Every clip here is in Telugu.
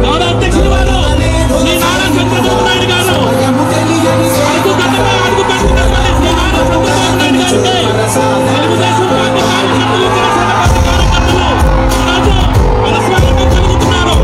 నారా అధ్యక్షులు వారు శ్రీ నారా చంద్రబాబు నాయుడు గారు అడుగు పెడుతున్నటువంటి శ్రీ నారా చంద్రబాబు నాయుడు గారికి తెలుగుదేశం పార్టీ కార్యకర్తలు జనసేన పార్టీ కార్యకర్తలు ఈరోజు మనస్వాగతం కలుగుతున్నారు.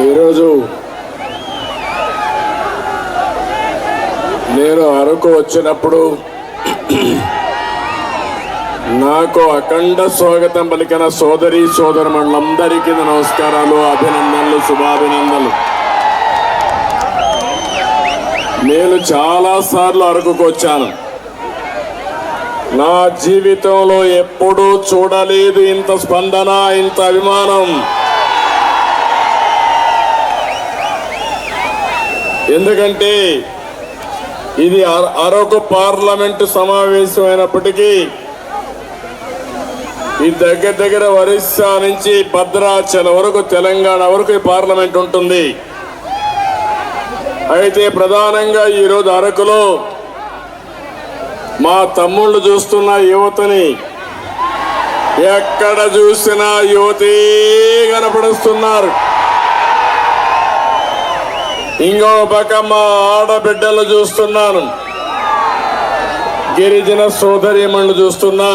ఈరోజు నేను అరకు వచ్చినప్పుడు నాకు అఖండ స్వాగతం పలికిన సోదరి సోదరులందరికీ నమస్కారాలు, అభినందనలు, శుభాభినందనలు. నేను చాలాసార్లు అరకుకు వచ్చాను. నా జీవితంలో ఎప్పుడూ చూడలేదు ఇంత స్పందన, ఇంత అభిమానం. ఎందుకంటే ఇది అరకు పార్లమెంటు సమావేశమైనప్పటికీ ఈ దగ్గర ఒరిస్సా నుంచి భద్రాచలం వరకు, తెలంగాణ వరకు ఈ పార్లమెంట్ ఉంటుంది. అయితే ప్రధానంగా ఈరోజు అరకులో మా తమ్ముళ్ళు చూస్తున్న యువతని ఎక్కడ చూసినా యువతే కనపడుస్తున్నారు. ఇంకో పక్క మా ఆడబిడ్డలు చూస్తున్నాను, గిరిజన సోదరీమణులు చూస్తున్నా.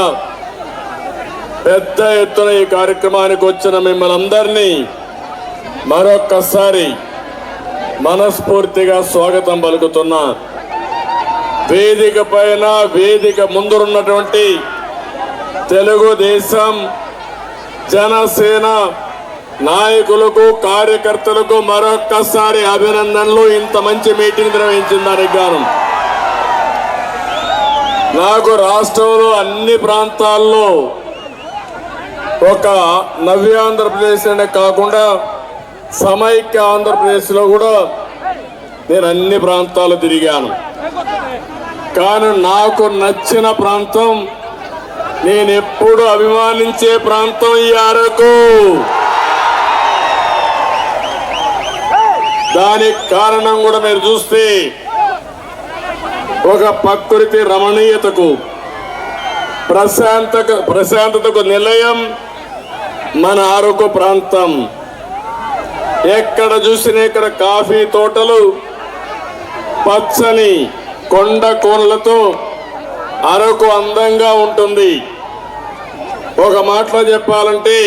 పెద్ద ఎత్తున ఈ కార్యక్రమానికి వచ్చిన మిమ్మల్ని అందరినీ మరొక్కసారి మనస్ఫూర్తిగా స్వాగతం పలుకుతున్నా. వేదిక పైన, వేదిక ముందున్నటువంటి తెలుగుదేశం, జనసేన నాయకులకు, కార్యకర్తలకు మరొక్కసారి అభినందనలు. ఇంత మంచి మీటింగ్ నిర్వహించిన దానికి గాను నాకు రాష్ట్రంలో అన్ని ప్రాంతాల్లో ఒక నవ్య ఆంధ్రప్రదేశ్ అనే కాకుండా సమైక్య ఆంధ్రప్రదేశ్లో కూడా నేను అన్ని ప్రాంతాలు తిరిగాను. కానీ నాకు నచ్చిన ప్రాంతం, నేను ఎప్పుడు అభిమానించే ప్రాంతం ఈ అరకు. దానికి కారణం కూడా మీరు చూస్తే ఒక ప్రకృతి రమణీయతకు, ప్రశాంతతకు నిలయం మన అరకు ప్రాంతం. ఎక్కడ చూసినా ఇక్కడ కాఫీ తోటలు, పచ్చని కొండ కోనలతో అరకు అందంగా ఉంటుంది. ఒక మాటలో చెప్పాలంటే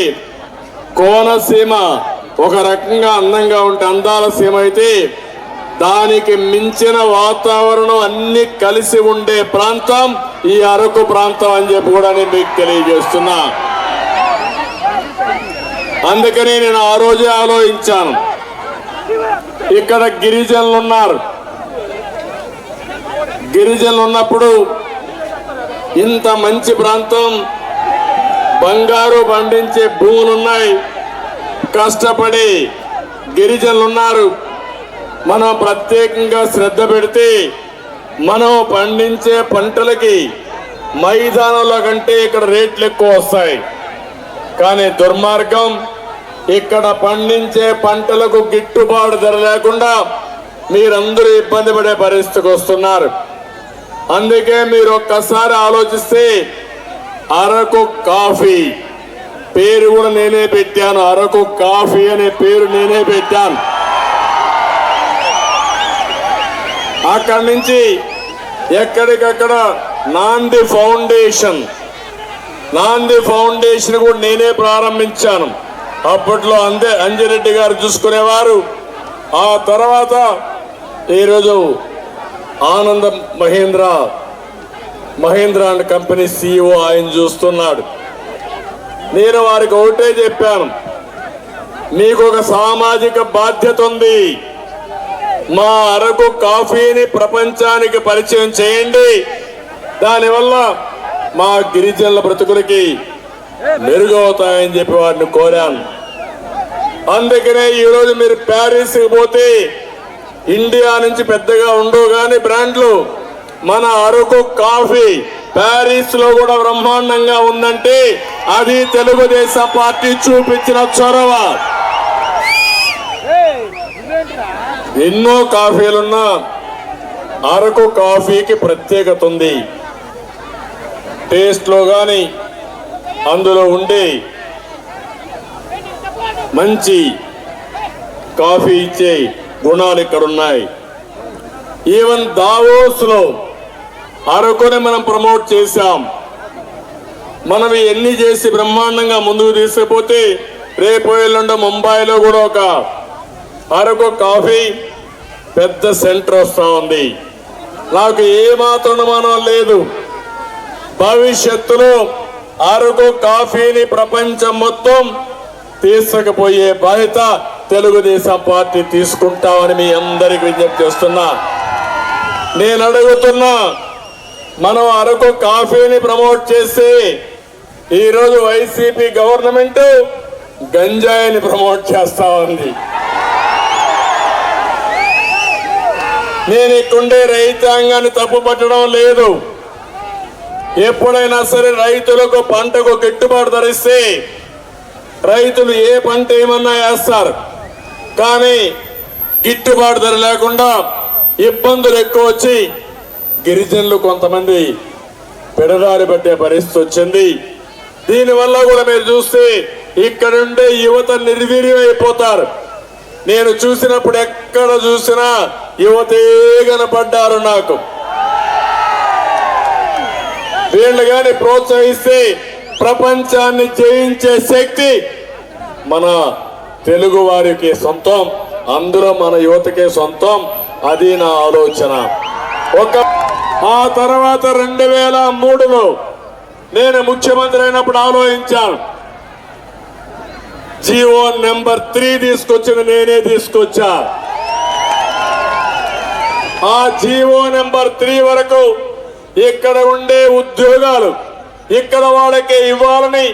కోనసీమ ఒక రకంగా అందంగా ఉంటే అందాల సీమ అయితే, దానికి మించిన వాతావరణం అన్ని కలిసి ఉండే ప్రాంతం ఈ అరకు ప్రాంతం అని చెప్పి కూడా నేను మీకు తెలియజేస్తున్నా. అందుకని నేను ఆ రోజే ఆలోచించాను, ఇక్కడ గిరిజనులు ఉన్నారు. గిరిజనులు ఉన్నప్పుడు ఇంత మంచి ప్రాంతం, బంగారు పండించే భూములున్నాయి, కష్టపడి గిరిజనులు ఉన్నారు. మనం ప్రత్యేకంగా శ్రద్ధ పెడితే మనం పండించే పంటలకి మైదానంలో కంటే ఇక్కడ రేట్లు ఎక్కువ వస్తాయి. కానీ దుర్మార్గం, ఇక్కడ పండించే పంటలకు గిట్టుబాటు ధర లేకుండా మీరందరూ ఇబ్బంది పడే పరిస్థితికి వస్తున్నారు. అందుకే మీరు ఒక్కసారి ఆలోచిస్తే అరకు కాఫీ పేరు కూడా నేనే పెట్టాను. అరకు కాఫీ అనే పేరు నేనే పెట్టాను. అక్కడి నుంచి ఎక్కడికక్కడ నాంది ఫౌండేషన్ కూడా నేనే ప్రారంభించాను. అప్పట్లో అంజిరెడ్డి గారు చూసుకునేవారు. ఆ తర్వాత ఈరోజు ఆనంద మహీంద్ర అండ్ కంపెనీ CEO ఆయన చూస్తున్నాడు. నేను వారికి ఒకటే చెప్పాను, మీకు ఒక సామాజిక బాధ్యత ఉంది. మా అరకు కాఫీని ప్రపంచానికి పరిచయం చేయండి. దానివల్ల మా గిరిజనుల బ్రతుకులకి మెరుగవుతాయని చెప్పి వారిని కోరాను. అందుకనే ఈరోజు మీరు ప్యారిస్కి పోతే ఇండియా నుంచి పెద్దగా ఉండవు కానీ బ్రాండ్లు, మన అరకు కాఫీ ప్యారిస్ లో కూడా బ్రహ్మాండంగా ఉందంటే అది తెలుగుదేశం పార్టీ చూపించిన చొరవ. ఎన్నో కాఫీలున్నా అరకు కాఫీకి ప్రత్యేకత ఉంది. టేస్ట్ లో గాని అందులో ఉండే మంచి కాఫీ ఇచ్చే గుణాలు ఇక్కడ ఉన్నాయి. ఈవెన్ దావోస్ లో అరకుని మనం ప్రమోట్ చేశాం. మనం ఎన్ని చేసి బ్రహ్మాండంగా ముందుకు తీసుకుపోతే రేపు ఎల్లుండి ముంబైలో కూడా ఒక అరకు కాఫీ పెద్ద సెంటర్ వస్తా ఉంది. నాకు ఏమాత్రం అనుమానం లేదు, భవిష్యత్తులో అరకు కాఫీని ప్రపంచం మొత్తం తీసుకుపోయే బాధ్యత తెలుగుదేశం పార్టీ తీసుకుంటామని మీ అందరికి విజ్ఞప్తి చేస్తున్నా. నేను అడుగుతున్నా, మనం అరకు కాఫీని ప్రమోట్ చేసి ఈరోజు వైసీపీ గవర్నమెంట్ గంజాయిని ప్రమోట్ చేస్తా ఉంది. నేను ఇక్కడుండే రైతాంగాన్ని తప్పు పట్టడం లేదు. ఎప్పుడైనా సరే రైతులకు పంటకు గిట్టుబాటు ధరిస్తే రైతులు ఏ పంట ఏమన్నా వేస్తారు. కానీ గిట్టుబాటు ధర లేకుండా ఇబ్బందులు ఎక్కువ వచ్చి గిరిజనులు కొంతమంది పెడదారి పట్టే పరిస్థితి వచ్చింది. దీనివల్ల కూడా మీరు చూస్తే ఇక్కడుండే యువత నిర్వీర్యం అయిపోతారు. నేను చూసినప్పుడు ఎక్కడ చూసినా యువతే కనపడ్డారు నాకు. వీళ్ళు కానీ ప్రోత్సహిస్తే ప్రపంచాన్ని జయించే శక్తి మన తెలుగు వారికి సొంతం, అందులో మన యువతకే సొంతం. అది నా ఆలోచన. ఆ తర్వాత 2003లో నేను ముఖ్యమంత్రి అయినప్పుడు ఆలోచించాను. జీవో నెంబర్ 3 తీసుకొచ్చింది నేనే తీసుకొచ్చా. ఆ జీవో నెంబర్ 3 వరకు ఇక్కడ ఉండే ఉద్యోగాలు ఇక్కడ వాళ్ళకే ఇవ్వాలని,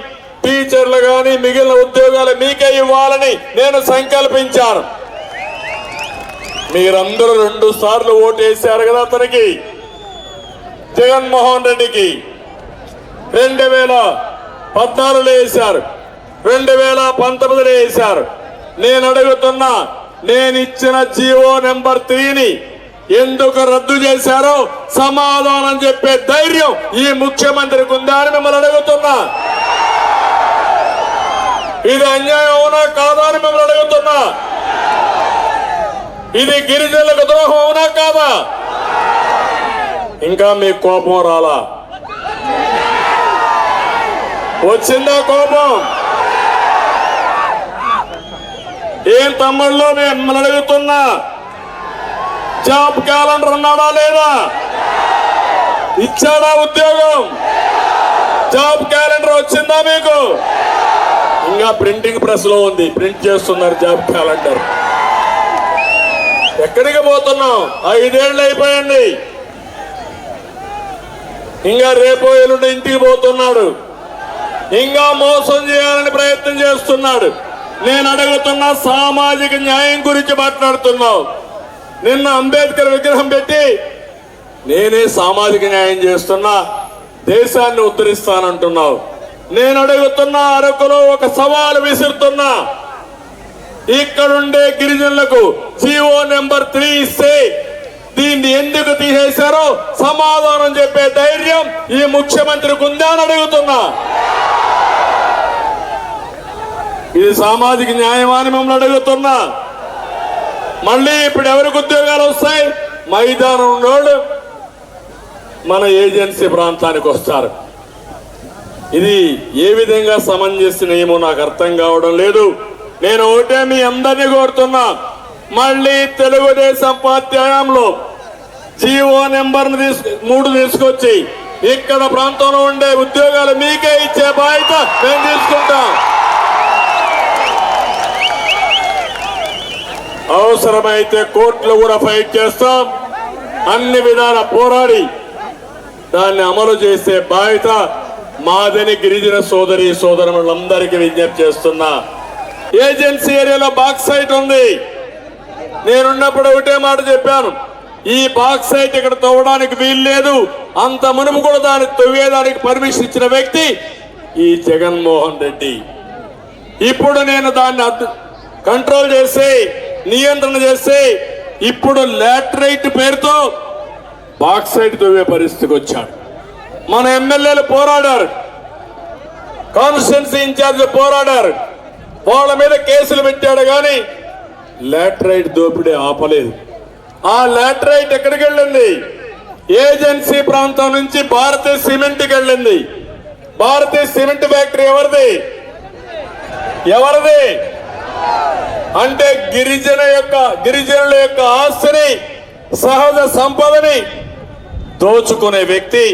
టీచర్లు కానీ మిగిలిన ఉద్యోగాలు మీకే ఇవ్వాలని నేను సంకల్పించాను. మీరందరూ 2 సార్లు ఓటేశారు కదా అతనికి, జగన్మోహన్ రెడ్డికి. 2014లో వేశారు, 2019లో వేశారు. నేను అడుగుతున్నా, నేను ఇచ్చిన జీవో నెంబర్ 3ని ఎందుకు రద్దు చేశారో సమాధానం చెప్పే ధైర్యం ఈ ముఖ్యమంత్రికి ఉందా అని మిమ్మల్ని అడుగుతున్నా. ఇది అన్యాయం అవునా కాదా అని మిమ్మల్ని అడుగుతున్నా. ఇది గిరిజనులకు ద్రోహం అవునా కాదా? ఇంకా మీకు కోపం రాలా? వచ్చిందా కోపం? ఏం తమ్ముళ్ళు మిమ్మల్ని అడుగుతున్నా, జాబ్ క్యాలెండర్ ఉన్నాడా లేదా? ఇచ్చాడా ఉద్యోగం? జాబ్ క్యాలెండర్ వచ్చిందా మీకు? ఇంకా ప్రింటింగ్ ప్రెస్ లో ఉంది, ప్రింట్ చేస్తున్నారు జాబ్ క్యాలెండర్. ఎక్కడికి పోతున్నాం? 5 ఏళ్ళు అయిపోయింది. ఇంకా రేపు ఎల్లుండి ఇంటికి పోతున్నాడు. ఇంకా మోసం చేయాలని ప్రయత్నం చేస్తున్నాడు. నేను అడుగుతున్నా, సామాజిక న్యాయం గురించి మాట్లాడుతున్నావు. నిన్న అంబేద్కర్ విగ్రహం పెట్టి నేనే సామాజిక న్యాయం చేస్తున్నా, దేశాన్ని ఉద్ధరిస్తానంటున్నావు. నేను అడుగుతున్నా, అరకులో ఒక సవాలు విసురుతున్నా. ఇక్కడుండే గిరిజనులకు జీవో నెంబర్ 3 ఇస్తే దీన్ని ఎందుకు తీసేశారో సమాధానం చెప్పే ధైర్యం ఈ ముఖ్యమంత్రికి ఉందా అని అడుగుతున్నా. ఇది సామాజిక న్యాయం అని మిమ్మల్ని అడుగుతున్నా. మళ్ళీ ఇప్పుడు ఎవరికి ఉద్యోగాలు వస్తాయి? మైదానం ఉన్నోళ్ళు మన ఏజెన్సీ ప్రాంతానికి వస్తారు. ఇది ఏ విధంగా సమంజసమేమో నాకు అర్థం కావడం లేదు. నేను ఒకటే మీ అందరినీ కోరుతున్నా, మళ్ళీ తెలుగుదేశం పార్టీ హయాంలో జీవో నెంబర్ 3 తీసుకొచ్చి ఇక్కడ ప్రాంతంలో ఉండే ఉద్యోగాలు మీకే ఇచ్చే బాధ్యత మేము తీసుకుంటాం. అవసరమైతే కోర్టులో కూడా ఫైట్ చేస్తాం. అన్ని విధాల పోరాడి దాన్ని అమలు చేసే బాధ్యత మాదని గిరిజన సోదరి సోదరులందరికీ విజ్ఞప్తి చేస్తున్నా. ఏజెన్సీ ఏరియాలో బాక్సైట్ ఉంది. నేనున్నప్పుడు ఒకటే మాట చెప్పాను, ఈ బాక్సైట్ ఇక్కడ తవ్వడానికి వీలు లేదు. అంత మునుపు కూడా దాన్ని తవ్వేదానికి పర్మిషన్ ఇచ్చిన వ్యక్తి ఈ జగన్మోహన్ రెడ్డి. ఇప్పుడు నేను దాన్ని కంట్రోల్ చేసి నియంత్రణ చేసి ఇప్పుడు లాటరైట్ పేరుతో బాక్సైట్ తవ్వే పరిస్థితికి వచ్చాడు. మన ఎమ్మెల్యేలు పోరాడారు, కాన్స్టిట్యున్సీ ఇన్ఛార్జ్ పోరాడారు, వాళ్ళ మీద కేసులు పెట్టాడు కానీ లాటరైట్ దోపిడీ ఆపలేదు. ఆ లాటరైట్ ఎక్కడికి వెళ్ళింది? ఏజెన్సీ ప్రాంతం నుంచి భారతీయ సిమెంట్కి వెళ్ళింది. భారతీయ సిమెంట్ ఫ్యాక్టరీ ఎవరిది అంటే గిరిజనుల యొక్క ఆస్తిని, సహజ సంపదని దోచుకునే వ్యక్తి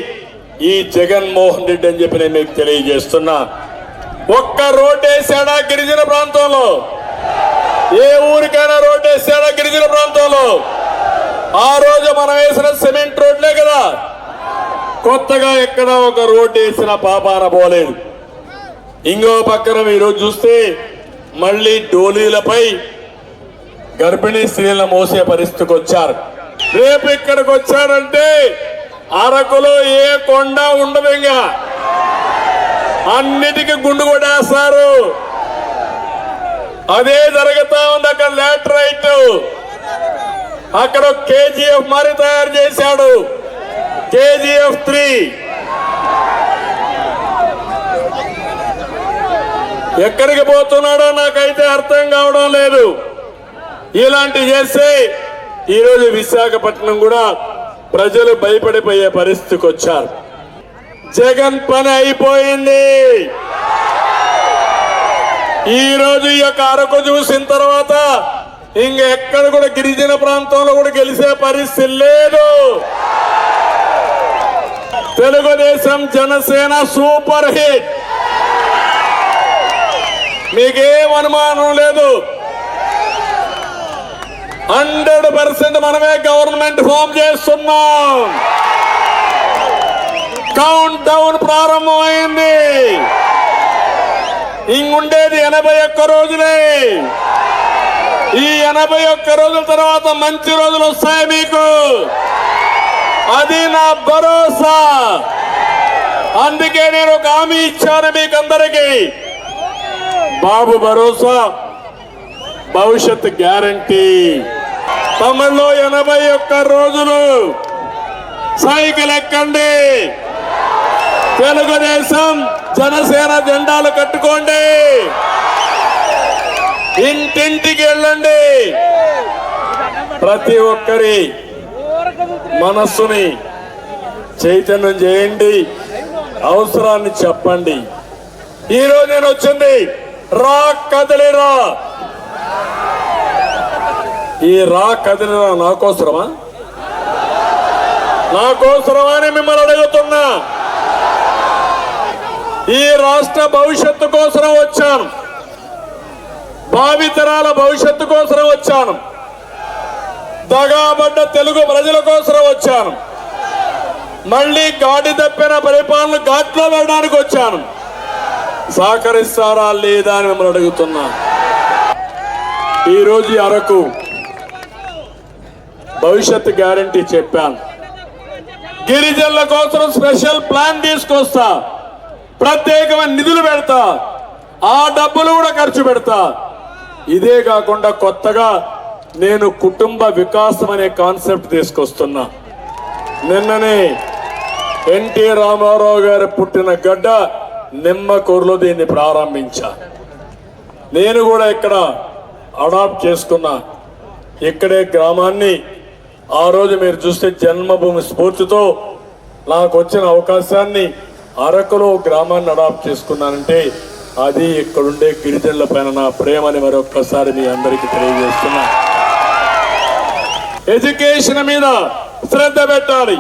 ఈ జగన్మోహన్ రెడ్డి అని చెప్పి నేను మీకు తెలియజేస్తున్నా. ఒక్క రోడ్డు వేసాడా గిరిజన ప్రాంతంలో? ఏ ఊరికైనా రోడ్డు వేసాడా గిరిజన ప్రాంతంలో? ఆ రోజు మనం వేసిన సిమెంట్ రోడ్లే కదా. కొత్తగా ఎక్కడ ఒక రోడ్డు వేసిన పాపాన పోలేదు. ఇంకో పక్కన ఈరోజు చూస్తే మళ్ళీ డోలీలపై గర్భిణీ స్త్రీలను మోసే పరిస్థితికి వచ్చారు. రేపు ఇక్కడికి వచ్చారంటే అరకులో ఏ కొండ ఉండదు, ఇంకా అన్నిటికీ గుండు కొట్టేస్తారు. అదే జరుగుతా ఉంది. అక్కడ లాటరైట్, అక్కడ KGF మరి తయారు చేశాడు, KGF 3. ఎక్కడికి పోతున్నాడో నాకైతే అర్థం కావడం లేదు. ఇలాంటి చేస్తే ఈరోజు విశాఖపట్నం కూడా ప్రజలు భయపడిపోయే పరిస్థితికి వచ్చారు. జగన్ పని అయిపోయింది. ఈ రోజు ఈ యొక్క అరకు చూసిన తర్వాత ఇంకెక్కడ కూడా గిరిజన ప్రాంతంలో కూడా గెలిచే పరిస్థితి లేదు. తెలుగుదేశం జనసేన సూపర్ హిట్, మీకేం అనుమానం లేదు. 100% మనమే గవర్నమెంట్ ఫామ్ చేస్తున్నాం. కౌంట్ డౌన్ ప్రారంభమైంది. ఇంగుండేది 81 రోజులే. ఈ 81 రోజుల తర్వాత మంచి రోజులు వస్తాయి మీకు, అది నా భరోసా. అందుకే నేను ఒక హామీ ఇచ్చాను మీకందరికీ. బాబు భరోసా, భవిష్యత్ గ్యారంటీ. తమిళలో 81 రోజులు సైకిల్ ఎక్కండి, తెలుగుదేశం జనసేన జెండాలు కట్టుకోండి, ఇంటింటికి వెళ్ళండి, ప్రతి ఒక్కరి మనస్సుని చైతన్యం చేయండి, అవసరాన్ని చెప్పండి. ఈరోజు నేను వచ్చింది రా కదలిరా. ఈ రా కదలిరా నాకోసరమా? నాకోసరమా అని మిమ్మల్ని అడుగుతున్నా. ఈ రాష్ట్ర భవిష్యత్తు కోసం వచ్చాను, భావితరాల భవిష్యత్తు కోసం వచ్చాను, దగాబడ్డ తెలుగు ప్రజల కోసం వచ్చాను, మళ్ళీ గాడి తప్పిన పరిపాలన ఘాట్లో వెళ్ళడానికి వచ్చాను. సహకరిస్తారా లేదా అని మిమ్మల్ని అడుగుతున్నా. ఈరోజు అరకు భవిష్యత్తు గ్యారంటీ చెప్పాను. గిరిజనుల కోసం స్పెషల్ ప్లాన్ తీసుకొస్తా, ప్రత్యేకమైన నిధులు పెడతా, ఆ డబ్బులు కూడా ఖర్చు పెడతా. ఇదే కాకుండా కొత్తగా నేను కుటుంబ వికాసం అనే కాన్సెప్ట్ తీసుకొస్తున్నా. నిన్ననే ఎన్టీ రామారావు గారు పుట్టిన గడ్డ నిమ్మకూరులో దీన్ని ప్రారంభించా. నేను కూడా ఇక్కడ అడాప్ట్ చేసుకున్నా. ఇక్కడే గ్రామాన్ని ఆ రోజు మీరు చూస్తే జన్మభూమి స్ఫూర్తితో నాకు వచ్చిన అవకాశాన్ని అరకులో గ్రామాన్ని అడాప్ట్ చేసుకున్నానంటే అది ఇక్కడుండే గిరిజనుల పైన నా ప్రేమని మరొక్కసారి మీ అందరికీ తెలియజేస్తున్నా. ఎడ్యుకేషన్ మీద శ్రద్ధ పెట్టాలి.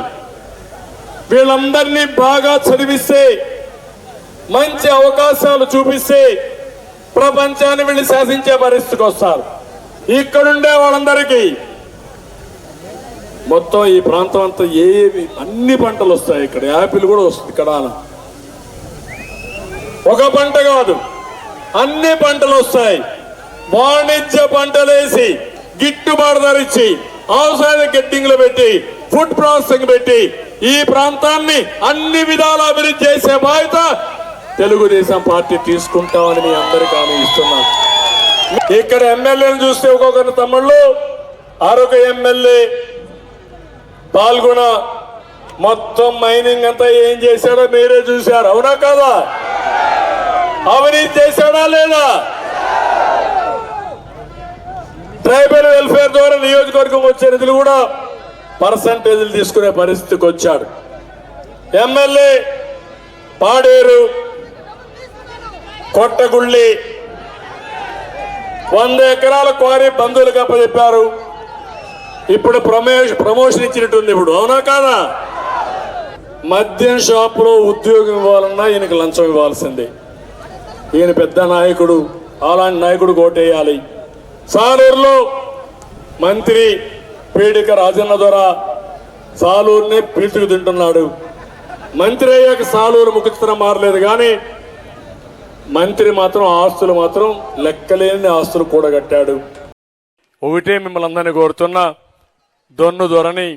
వీళ్ళందరినీ బాగా చదివిస్తే, మంచి అవకాశాలు చూపిస్తే ప్రపంచాన్ని వీళ్ళు శాసించే పరిస్థితికి వస్తారు. ఇక్కడుండే వాళ్ళందరికీ మొత్తం ఈ ప్రాంతం అంతా అన్ని పంటలు వస్తాయి. ఇక్కడ యాపిల్ కూడా వస్తుంది. ఇక్కడ ఒక పంట కాదు, అన్ని పంటలు వస్తాయి. వాణిజ్య పంటలేసి గిట్టుబాటు ధర ఇచ్చి వ్యవసాయ గెట్టింగ్లు పెట్టి ఫుడ్ ప్రాసెసింగ్ పెట్టి ఈ ప్రాంతాన్ని అన్ని విధాల అభివృద్ధి చేసే బాధ్యత తెలుగుదేశం పార్టీ తీసుకుంటామని మీ అందరికీ హామీ ఇస్తున్నాను. ఇక్కడ ఎమ్మెల్యేలు చూస్తే ఒక్కొక్కరి తమ్ముళ్ళు అరొక ఎమ్మెల్యే పాల్గొన మొత్తం మైనింగ్ అంతా ఏం చేశాడో మీరే చూశారు, అవునా కదా? అవినీతి చేశాడా లేదా? ట్రైబల్ వెల్ఫేర్ ద్వారా నియోజకవర్గం వచ్చే నిధులు కూడా పర్సంటేజీలు తీసుకునే పరిస్థితికి వచ్చాడు. ఎమ్మెల్యే పాడేరు, కొట్టగుళ్ళి 100 ఎకరాల క్వారీ బంధువులకు అప్పచెప్పారు. ఇప్పుడు ప్రమోషన్ ఇచ్చినట్టుంది ఇప్పుడు, అవునా కాదా? మద్యం షాపులో ఉద్యోగం ఇవ్వాలన్నా ఈయనకి లంచం ఇవ్వాల్సిందే. ఈయన పెద్ద నాయకుడు, అలాంటి నాయకుడు ఓటేయాలి. సాలూరులో మంత్రి పీడిక రాజన్న ద్వారా సాలూరుని పీల్చుకు తింటున్నాడు. మంత్రి అయ్యాక సాలూరు ముఖచిత్రం మారలేదు, కానీ మంత్రి మాత్రం ఆస్తులు మాత్రం లెక్కలేని ఆస్తులు కూడగట్టాడు. ఒకటే మిమ్మల్ని అందరినీ కోరుతున్నా, దొన్ను దొరని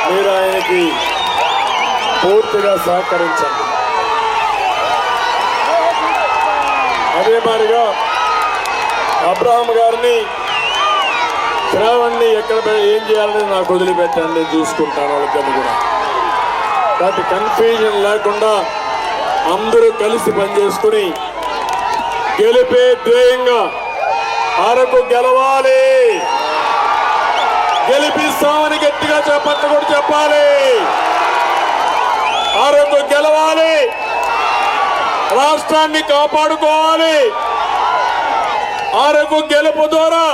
మీరు ఆయనకి పూర్తిగా సహకరించండి. అదే మాదిరిగా అబ్రహాం గారిని, శ్రావణ్ని ఎక్కడ ఏం చేయాలని నాకు వదిలిపెట్టండి, నేను చూసుకుంటాను వాళ్ళిద్దరిని కూడా. కాబట్టి కన్ఫ్యూజన్ లేకుండా అందరూ కలిసి పనిచేసుకుని గెలిపే ధ్యేయంగా అరకు గెలవాలి, గెలిపిస్తామని గట్టిగా చెప్పట్లు కూడా చెప్పాలి. అరకు గెలవాలి, రాష్ట్రాన్ని కాపాడుకోవాలి. అరకు గెలుపు ద్వారా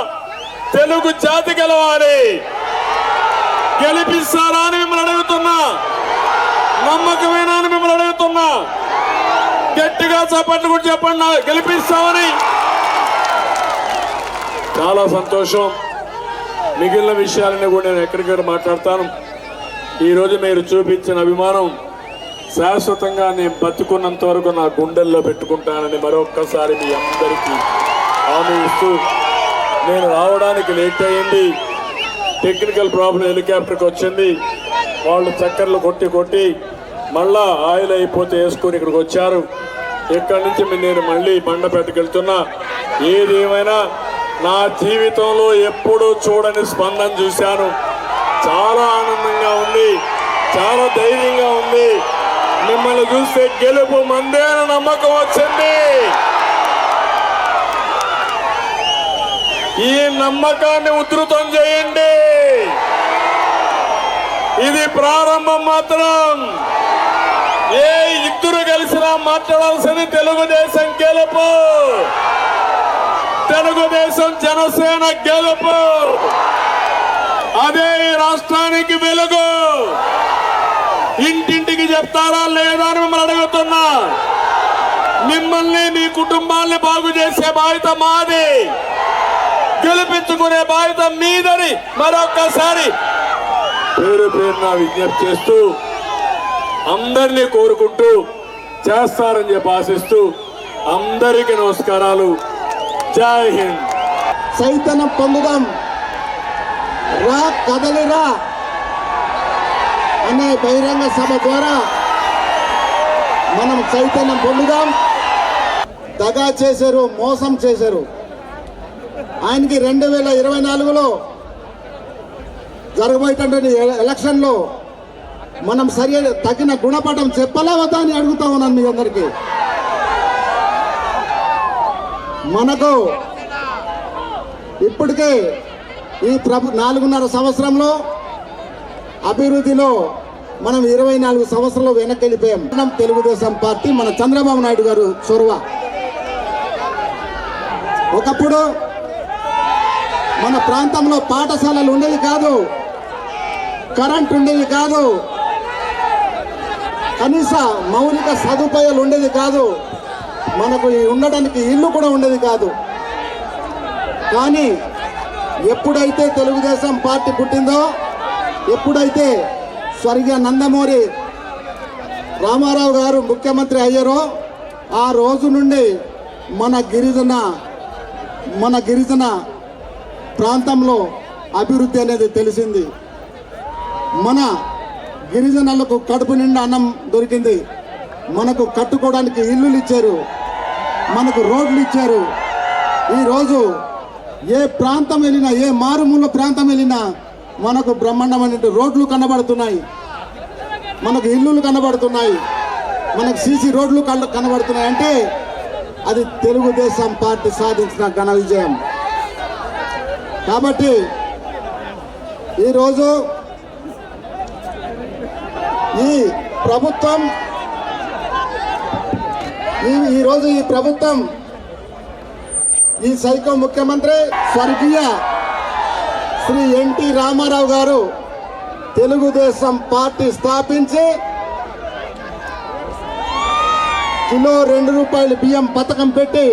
తెలుగు జాతి గెలవాలి. గెలిపిస్తారా అని మిమ్మల్ని అడుగుతున్నా, నమ్మకమేనా అని మిమ్మల్ని అడుగుతున్నా. గట్టిగా చప్పట్లు కూడా చెప్పండి, గెలిపిస్తామని. చాలా సంతోషం. మిగిలిన విషయాలన్నీ కూడా నేను ఎక్కడికక్కడ మాట్లాడతాను. ఈరోజు మీరు చూపించిన అభిమానం శాశ్వతంగా నేను బతుకున్నంత వరకు నా గుండెల్లో పెట్టుకుంటానని మరొక్కసారి మీ అందరికీ హామీ ఇస్తూ, నేను రావడానికి లేట్ అయ్యింది, టెక్నికల్ ప్రాబ్లం, హెలికాప్టర్కి వచ్చింది. వాళ్ళు చక్కర్లు కొట్టి మళ్ళా ఆయిల్ అయిపోతే వేసుకొని ఇక్కడికి వచ్చారు. ఇక్కడి నుంచి నేను మళ్ళీ బండపేటకి వెళ్తున్నా. ఏది ఏమైనా నా జీవితంలో ఎప్పుడూ చూడని స్పందన చూశాను. చాలా ఆనందంగా ఉంది, చాలా ధైర్యంగా ఉంది. మిమ్మల్ని చూస్తే గెలుపు మందే అనే నమ్మకం వచ్చింది. ఈ నమ్మకాన్ని ఉధృతం చేయండి. ఇది ప్రారంభం మాత్రం. ఏ ఇద్దరు కలిసినా మాట్లాడాల్సింది తెలుగుదేశం గెలుపు, తెలుగుదేశం జనసేన గెలుపు. అదే ఈ రాష్ట్రానికి వెలుగు. ఇంటింటికి చెప్తారా లేదా అని మిమ్మల్ని అడుగుతున్నా. మిమ్మల్ని, మీ కుటుంబాన్ని బాగు చేసే బాధ్యత మాది, గెలిపించుకునే బాధ్యత మీదని మరొక్కసారి పేరు పేరున విజ్ఞప్తి చేస్తూ, అందరినీ కోరుకుంటూ చేస్తారని చెప్పి ఆశిస్తూ అందరికీ నమస్కారాలు. జై హింద్. చైతన్యం పొందుదాం, రా కదలిరా అనే బహిరంగ సభ ద్వారా మనం చైతన్యం పొందుదాం. దగా చేశారు, మోసం చేశారు. ఆయనకి 2024లో జరగబోయేటువంటి ఎలక్షన్లో మనం సరైన తగిన గుణపాఠం చెప్పాలా వద్దా అని అడుగుతా ఉన్నాను మీ అందరికీ. మనకు ఇప్పటికే ఈ 4.5 సంవత్సరంలో అభివృద్ధిలో మనం 24 సంవత్సరాలు వెనక్కి వెళ్ళిపోయాం. మనం తెలుగుదేశం పార్టీ, మన చంద్రబాబు నాయుడు గారు చొరవ. ఒకప్పుడు మన ప్రాంతంలో పాఠశాలలు ఉండేవి కాదు, కరెంట్ ఉండేది కాదు, కనీస మౌలిక సదుపాయాలు ఉండేది కాదు, మనకు ఉండడానికి ఇల్లు కూడా ఉండేది కాదు. కానీ ఎప్పుడైతే తెలుగుదేశం పార్టీ పుట్టిందో, ఎప్పుడైతే స్వర్గీయ నందమూరి రామారావు గారు ముఖ్యమంత్రి అయ్యారో ఆ రోజు నుండి మన గిరిజన ప్రాంతంలో అభివృద్ధి అనేది తెలిసింది. మన గిరిజనులకు కడుపు నిండా అన్నం దొరికింది. మనకు కట్టుకోవడానికి ఇల్లులు ఇచ్చారు, మనకు రోడ్లు ఇచ్చారు. ఈరోజు ఏ ప్రాంతం వెళ్ళినా, ఏ మారుమూల ప్రాంతం వెళ్ళినా మనకు బ్రహ్మాండమైన రోడ్లు కనబడుతున్నాయి, మనకు ఇల్లులు కనబడుతున్నాయి, మనకు సీసీ రోడ్లు కనబడుతున్నాయి. అంటే అది తెలుగుదేశం పార్టీ సాధించిన ఘన విజయం. కాబట్టి ఈరోజు ఈ ప్రభుత్వం ఈ సైకో ముఖ్యమంత్రి స్వర్గీయ శ్రీ ఎన్టీ రామారావు గారు తెలుగుదేశం పార్టీ స్థాపించి కిలో 2 రూపాయలు బియ్యం పథకం పెట్టి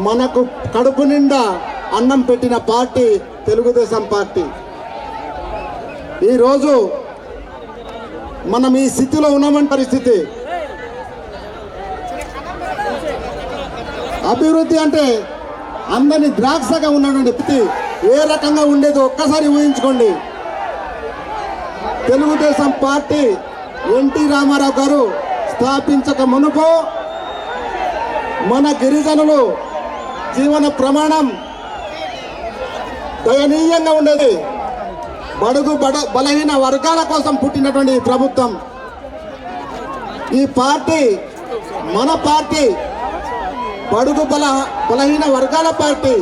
మనకు కడుపు నిండా అన్నం పెట్టిన పార్టీ తెలుగుదేశం పార్టీ. ఈరోజు మనం ఈ స్థితిలో ఉన్నామని పరిస్థితి. అభివృద్ధి అంటే అందరినీ ద్రాక్షగా ఉన్నటువంటి స్థితి ఏ రకంగా ఉండేదో ఒక్కసారి ఊహించుకోండి. తెలుగుదేశం పార్టీ ఎన్టీ రామారావు గారు స్థాపించక మునుపు మన గిరిజనులు జీవన ప్రమాణం దయనీయంగా ఉండేది. బలహీన వర్గాల కోసం పుట్టినటువంటి ప్రభుత్వం ఈ పార్టీ, మన పార్టీ బలహీన వర్గాల పార్టీ,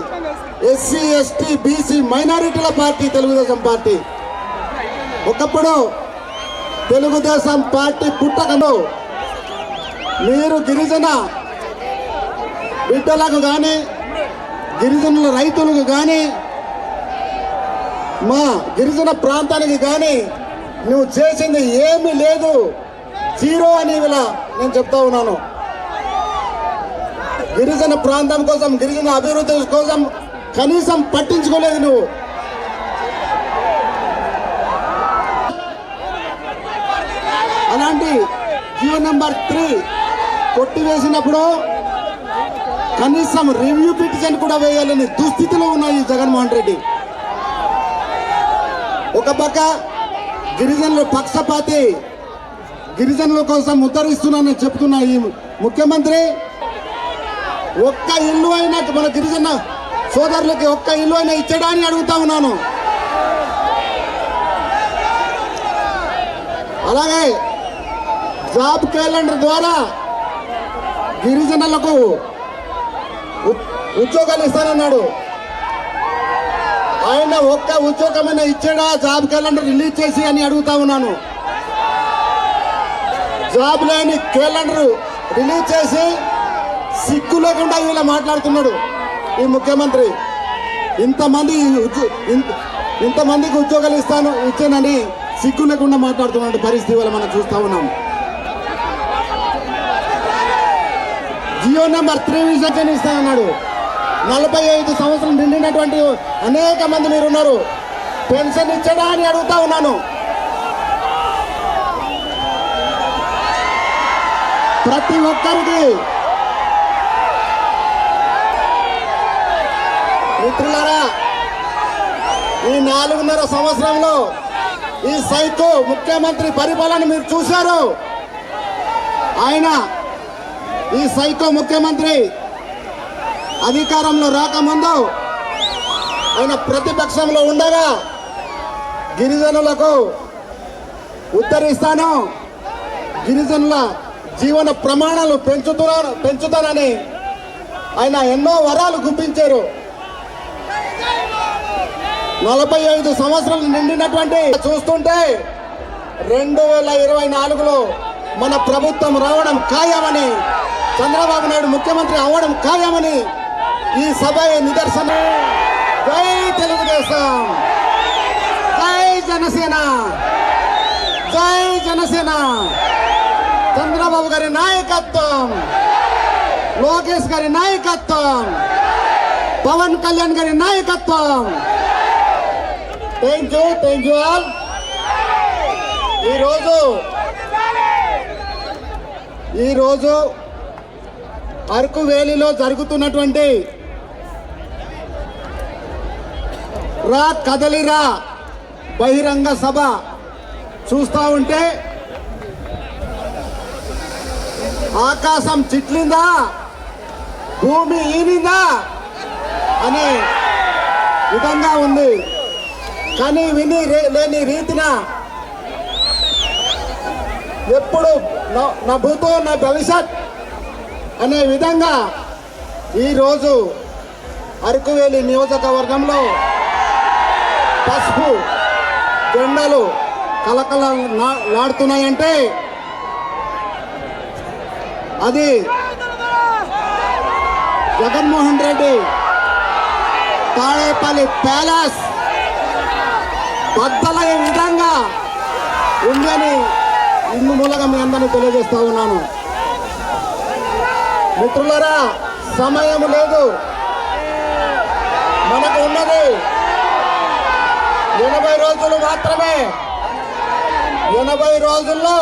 ఎస్సీ ఎస్టీ బీసీ మైనారిటీల పార్టీ తెలుగుదేశం పార్టీ. ఒకప్పుడు తెలుగుదేశం పార్టీ పుట్టకను మీరు గిరిజన బిడ్డలకు కానీ, గిరిజనుల రైతులకు కానీ, మా గిరిజన ప్రాంతానికి కానీ నువ్వు చేసింది ఏమీ లేదు, జీరో అని ఇలా నేను చెప్తా ఉన్నాను. గిరిజన ప్రాంతం కోసం, గిరిజన అభివృద్ధి కోసం కనీసం పట్టించుకోలేదు నువ్వు. అలాంటి జియో నెంబర్ 3 కొట్టివేసినప్పుడు కనీసం రివ్యూ పిటిషన్ కూడా వేయాలని దుస్థితిలో ఉన్నాయి జగన్మోహన్ రెడ్డి. ఒక పక్క గిరిజనుల పక్షపాతి, గిరిజనుల కోసం ఉద్ధరిస్తున్నానని చెప్తున్న ఈ ముఖ్యమంత్రి ఒక్క ఇల్లు అయినా మన గిరిజన సోదరులకి ఒక్క ఇల్లు అయినా ఇచ్చడాన్ని అడుగుతా ఉన్నాను. అలాగే జాబ్ క్యాలెండర్ ద్వారా గిరిజనులకు ఉద్యోగాలు ఇస్తానన్నాడు. ఆయన ఒక్క ఉద్యోగమైనా ఇచ్చాడా? జాబ్ క్యాలెండర్ రిలీజ్ చేసి అని అడుగుతా ఉన్నాను. జాబ్ లేని క్యాలెండర్ రిలీజ్ చేసి సిగ్గు లేకుండా ఇలా మాట్లాడుతున్నాడు ఈ ముఖ్యమంత్రి. ఇంతమందికి ఉద్యోగాలు ఇచ్చానని సిగ్గు లేకుండా మాట్లాడుతున్న పరిస్థితి వల్ల మనం చూస్తా ఉన్నాం. జియో నెంబర్ 3 విజన్ ఇస్తానన్నాడు. 45 సంవత్సరం నిండినటువంటి అనేక మంది మీరున్నారు, పెన్షన్ ఇచ్చడా అని అడుగుతా ఉన్నాను. ప్రతి ఒక్కరికి మిత్రులారా, ఈ 4.5 సంవత్సరంలో ఈ సైకో ముఖ్యమంత్రి పరిపాలన మీరు చూశారు. ఆయన ఈ సైకో ముఖ్యమంత్రి అధికారంలో రాకముందు ఆయన ప్రతిపక్షంలో ఉండగా గిరిజనులకు ఉత్తరిస్తాను, గిరిజనుల జీవన ప్రమాణాలు పెంచుతానని ఆయన ఎన్నో వరాలు గుప్పించారు. 45 సంవత్సరాలు నిండినటువంటి చూస్తుంటే 2024లో మన ప్రభుత్వం రావడం ఖాయమని, చంద్రబాబు నాయుడు ముఖ్యమంత్రి అవ్వడం ఖాయమని ఈ సభ నిదర్శనం. జై తెలుగుదేశం, జై జనసేన, జై జనసేన. చంద్రబాబు గారి నాయకత్వం, లోకేష్ గారి నాయకత్వం, పవన్ కళ్యాణ్ గారి నాయకత్వం. Thank you all. ఈరోజు అరకు వేలిలో జరుగుతున్నటువంటి రా కదలిరా బహిరంగ సభ చూస్తూ ఉంటే ఆకాశం చిట్లిందా, భూమి ఈనిందా అనే విధంగా ఉంది. కానీ విని లేని రీతిన ఎప్పుడు నా భూతో నా భవిష్యత్ అనే విధంగా ఈరోజు అరకువేలి నియోజకవర్గంలో పసుపు జెండాలు కలకలలాడుతున్నాయంటే అది జగన్మోహన్ రెడ్డి తాడేపల్లి ప్యాలెస్ బద్దలయ్యే విధంగా ఉందని ఇందు మూలంగా మీ అందరినీ తెలియజేస్తా ఉన్నాను. మిత్రులారా, సమయం లేదు, మనకు ఉన్నది 80 రోజులు మాత్రమే. 80 రోజుల్లో